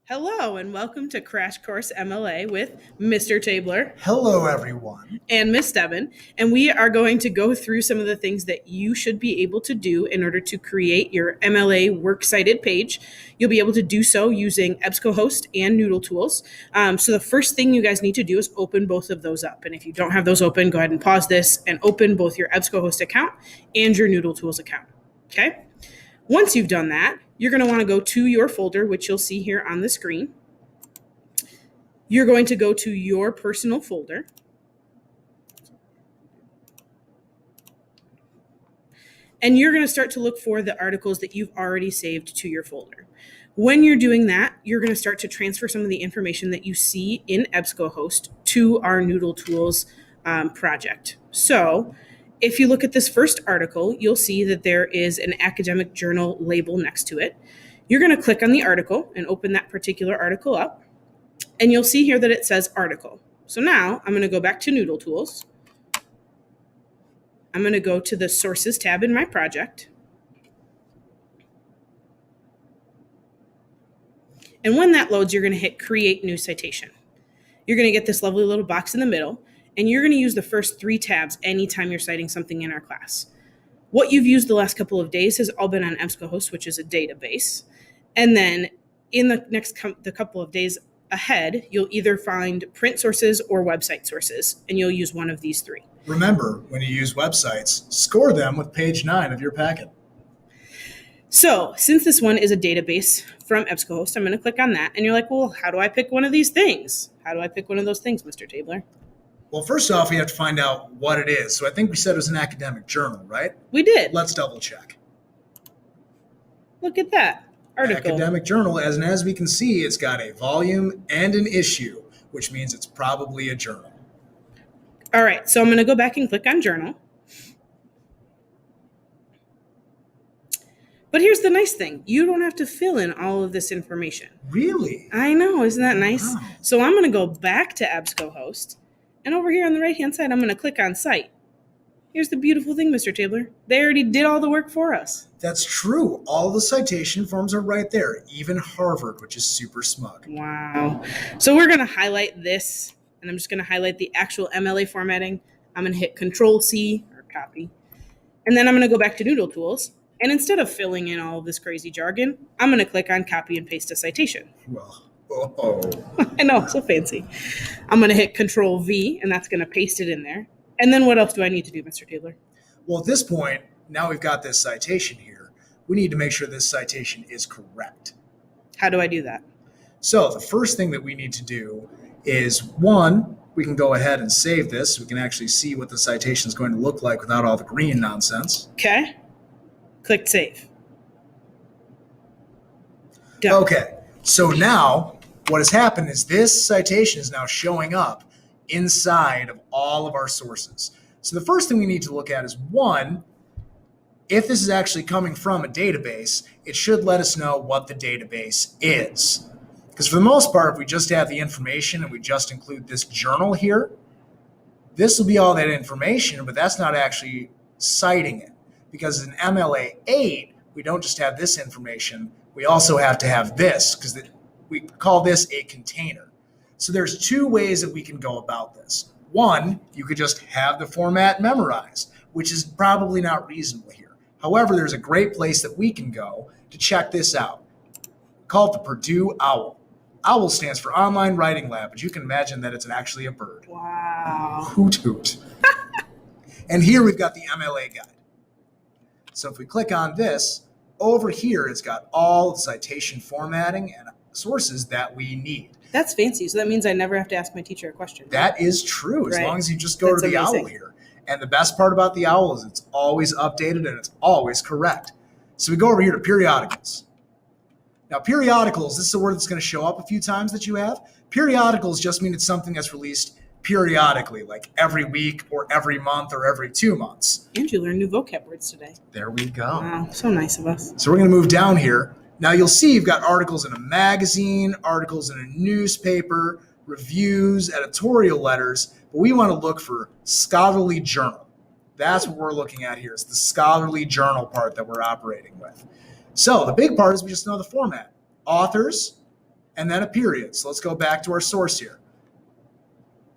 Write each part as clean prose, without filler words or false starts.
Hello and welcome to Crash Course MLA with Mr. Tabler Hello, everyone. and Miss Steben. And we are going to go through some of the things that you should be able to do in order to create your MLA works cited page. You'll be able to do so using EBSCOhost and Noodle Tools. So the first thing you guys need to do is open both of those up. And if you don't have those open, go ahead and pause this and open both your EBSCOhost account and your Noodle Tools account. Okay? Once you've done that, you're going to want to go to your folder, which you'll see here on the screen. You're going to go to your personal folder. And you're going to start to look for the articles that you've already saved to your folder. When you're doing that, you're going to start to transfer some of the information that you see in EBSCOhost to our Noodle Tools project. So if you look at this first article, you'll see that there is an academic journal label next to it. You're going to click on the article and open that particular article up. And you'll see here that it says article. So now I'm going to go back to Noodle Tools. I'm going to go to the sources tab in my project. And when that loads, you're going to hit create new citation. You're going to get this lovely little box in the middle, and you're going to use the first 3 tabs anytime you're citing something in our class. What you've used the last couple of days has all been on EBSCOhost, which is a database. And then in the next couple of days ahead, you'll either find print sources or website sources, and you'll use one of these 3. Remember, when you use websites, score them with page 9 of your packet. So since this one is a database from EBSCOhost, I'm going to click on that. And you're like, well, how do I pick one of these things? How do I pick one of those things, Mr. Tabler? Well, first off, we have to find out what it is. So I think we said it was an academic journal, right? We did. Let's double check. Look at that article. Academic journal, as we can see, it's got a volume and an issue, which means it's probably a journal. All right, so I'm going to go back and click on journal. But here's the nice thing. You don't have to fill in all of this information. Really? I know. Isn't that nice? Wow. So I'm going to go back to EBSCOhost. And over here on the right-hand side, I'm going to click on Cite. Here's the beautiful thing, Mr. Tabler. They already did all the work for us. That's true. All the citation forms are right there, even Harvard, which is super smug. Wow. So we're going to highlight this, and I'm just going to highlight the actual MLA formatting. I'm going to hit Control-C, or copy. And then I'm going to go back to Noodle Tools. And instead of filling in all of this crazy jargon, I'm going to click on Copy and Paste a Citation. Well, I know, so fancy. I'm going to hit Control-V, and that's going to paste it in there. And then what else do I need to do, Mr. Tabler? Well, at this point, now we've got this citation here. We need to make sure this citation is correct. How do I do that? So the first thing that we need to do is, one, we can go ahead and save this. We can actually see what the citation is going to look like without all the green nonsense. Okay. Click Save. Done. Okay. So now what has happened is this citation is now showing up inside of all of our sources. So the first thing we need to look at is, one, if this is actually coming from a database, it should let us know what the database is. Because for the most part, if we just have the information and we just include this journal here, this will be all that information, but that's not actually citing it. Because in MLA 8, we don't just have this information, we also have to have this, because we call this a container. So there's 2 ways that we can go about this. One, you could just have the format memorized, which is probably not reasonable here. However, there's a great place that we can go to check this out. We call it the Purdue OWL. OWL stands for Online Writing Lab, but you can imagine that it's actually a bird. Wow. Hoot hoot. And here we've got the MLA guide. So if we click on this, over here it's got all the citation formatting and sources that we need. That's fancy. So that means I never have to ask my teacher a question. That is true, as Right. long as you just go That's to the amazing. OWL here. And the best part about the OWL is it's always updated and it's always correct. So we go over here to periodicals. Now, periodicals, this is a word that's going to show up a few times that you have. Periodicals just mean it's something that's released periodically, like every week or every month or every 2 months. And you learned new vocab words today. There we go. Wow, so nice of us. So we're going to move down here. Now you'll see you've got articles in a magazine, articles in a newspaper, reviews, editorial letters, but we want to look for scholarly journal. That's what we're looking at here. It's the scholarly journal part that we're operating with. So the big part is we just know the format. Authors, and then a period. So let's go back to our source here.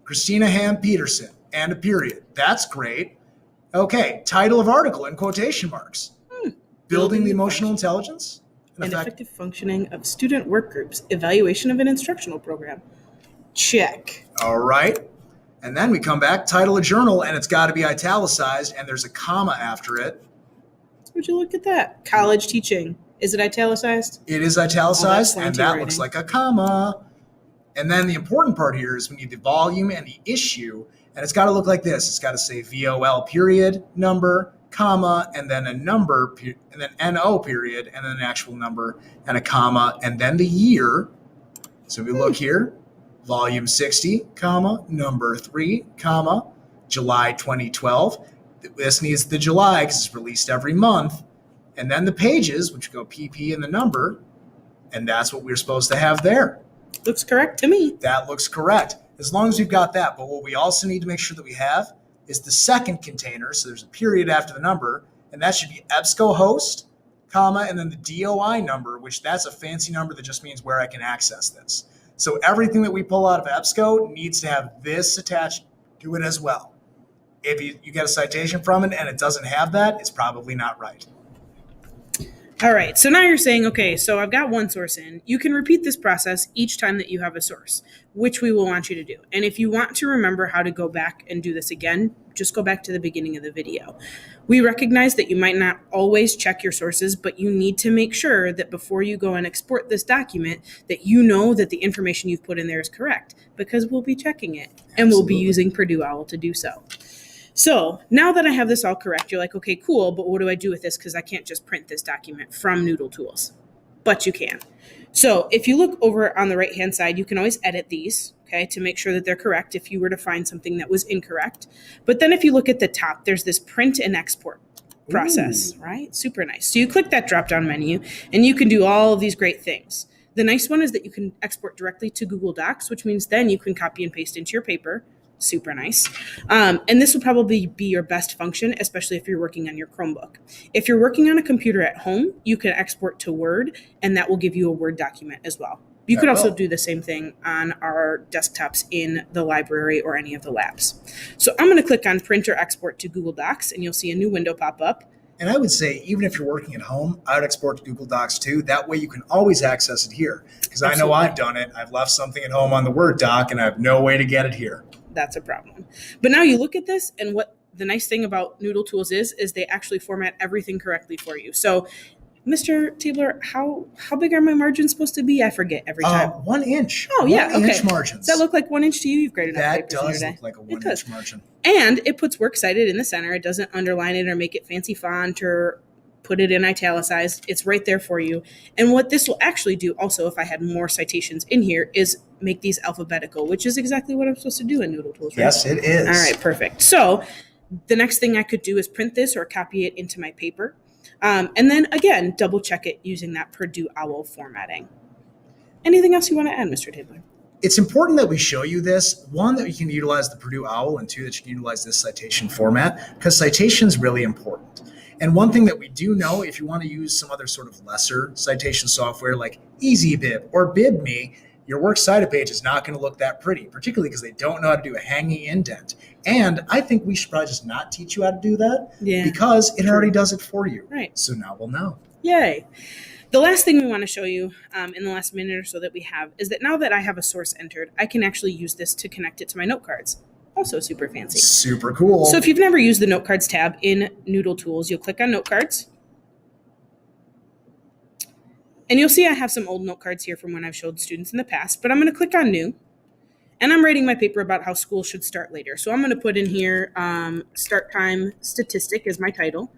Christina Ham Peterson, and a period. That's great. Okay, title of article in quotation marks. Building the emotional intelligence and effective functioning of student work groups, evaluation of an instructional program. Check. All right. And then we come back, title of journal, and it's got to be italicized, and there's a comma after it. Would you look at that? College teaching. Is it italicized? It is italicized, Oh, and that looks like a comma. And then the important part here is we need the volume and the issue, and it's got to look like this. It's got to say VOL period, number, comma, and then a number, and then NO period, and then an actual number, and a comma, and then the year. So we look here, volume 60, comma, number 3, comma, July 2012. This needs the July because it's released every month. And then the pages, which go PP and the number, and that's what we're supposed to have there. Looks correct to me. That looks correct, as long as we've got that. But what we also need to make sure that we have is the second container. So there's a period after the number, and that should be EBSCOhost, comma, and then the DOI number, which that's a fancy number that just means where I can access this. So everything that we pull out of EBSCO needs to have this attached to it as well. If you get a citation from it and it doesn't have that, it's probably not right. All right, so now you're saying, okay, so I've got one source in. You can repeat this process each time that you have a source, which we will want you to do. And if you want to remember how to go back and do this again, just go back to the beginning of the video. We recognize that you might not always check your sources, but you need to make sure that before you go and export this document, that you know that the information you've put in there is correct, because we'll be checking it, and we'll be using Purdue OWL to do so. So now that I have this all correct, you're like, okay, cool, but what do I do with this? Because I can't just print this document from Noodle Tools, but you can. So if you look over on the right-hand side, you can always edit these, okay, to make sure that they're correct if you were to find something that was incorrect. But then if you look at the top, there's this print and export process, right? Super nice. So you click that drop-down menu, and you can do all of these great things. The nice one is that you can export directly to Google Docs, which means then you can copy and paste into your paper. Super nice. And this will probably be your best function, especially if you're working on your Chromebook. If you're working on a computer at home, you can export to Word, and that will give you a Word document as well. You could also do the same thing on our desktops in the library or any of the labs. So I'm going to click on Print or Export to Google Docs, and you'll see a new window pop up. And I would say, even if you're working at home, I would export to Google Docs too. That way you can always access it here. Because I know I've done it. I've left something at home on the Word doc, and I have no way to get it here. That's a problem. But now you look at this, and what the nice thing about Noodle Tools is they actually format everything correctly for you. So, Mr. Tabler, how big are my margins supposed to be? I forget every time. 1 inch. Oh, yeah. 1 okay. inch margins. Does that look like 1 inch to you? You've graded that does look like a 1 inch margin. And it puts Works Cited in the center. It doesn't underline it or make it fancy font or put it in italicized. It's right there for you. And what this will actually do also, if I had more citations in here, is make these alphabetical, which is exactly what I'm supposed to do in Noodle Tools. Right? Yes, it is. All right, perfect. So the next thing I could do is print this or copy it into my paper. And then again, double check it using that Purdue OWL formatting. Anything else you want to add, Mr. Tabler? It's important that we show you this. One, that you can utilize the Purdue OWL, and two, that you can utilize this citation format, because citation is really important. And one thing that we do know, if you want to use some other sort of lesser citation software like EasyBib or BibMe, your works cited page is not going to look that pretty, particularly because they don't know how to do a hanging indent. And I think we should probably just not teach you how to do that because it already does it for you. Right. So now we'll know. Yay. The last thing we want to show you in the last minute or so that we have is that now that I have a source entered, I can actually use this to connect it to my note cards. Also super fancy. Super cool. So if you've never used the Note Cards tab in Noodle Tools, you'll click on Note Cards. And you'll see I have some old note cards here from when I've showed students in the past, but I'm going to click on New. And I'm writing my paper about how school should start later. So I'm going to put in here start time statistic as my title.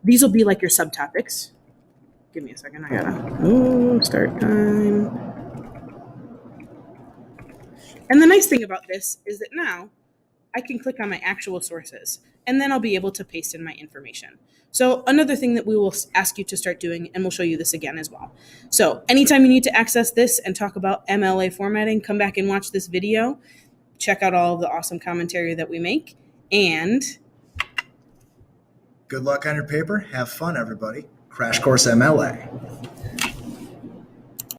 These will be like your subtopics. Give me a second. I gotta start time. And the nice thing about this is that now I can click on my actual sources, and then I'll be able to paste in my information. So another thing that we will ask you to start doing, and we'll show you this again as well. So anytime you need to access this and talk about MLA formatting, come back and watch this video. Check out all of the awesome commentary that we make, and good luck on your paper. Have fun, everybody. Crash Course MLA.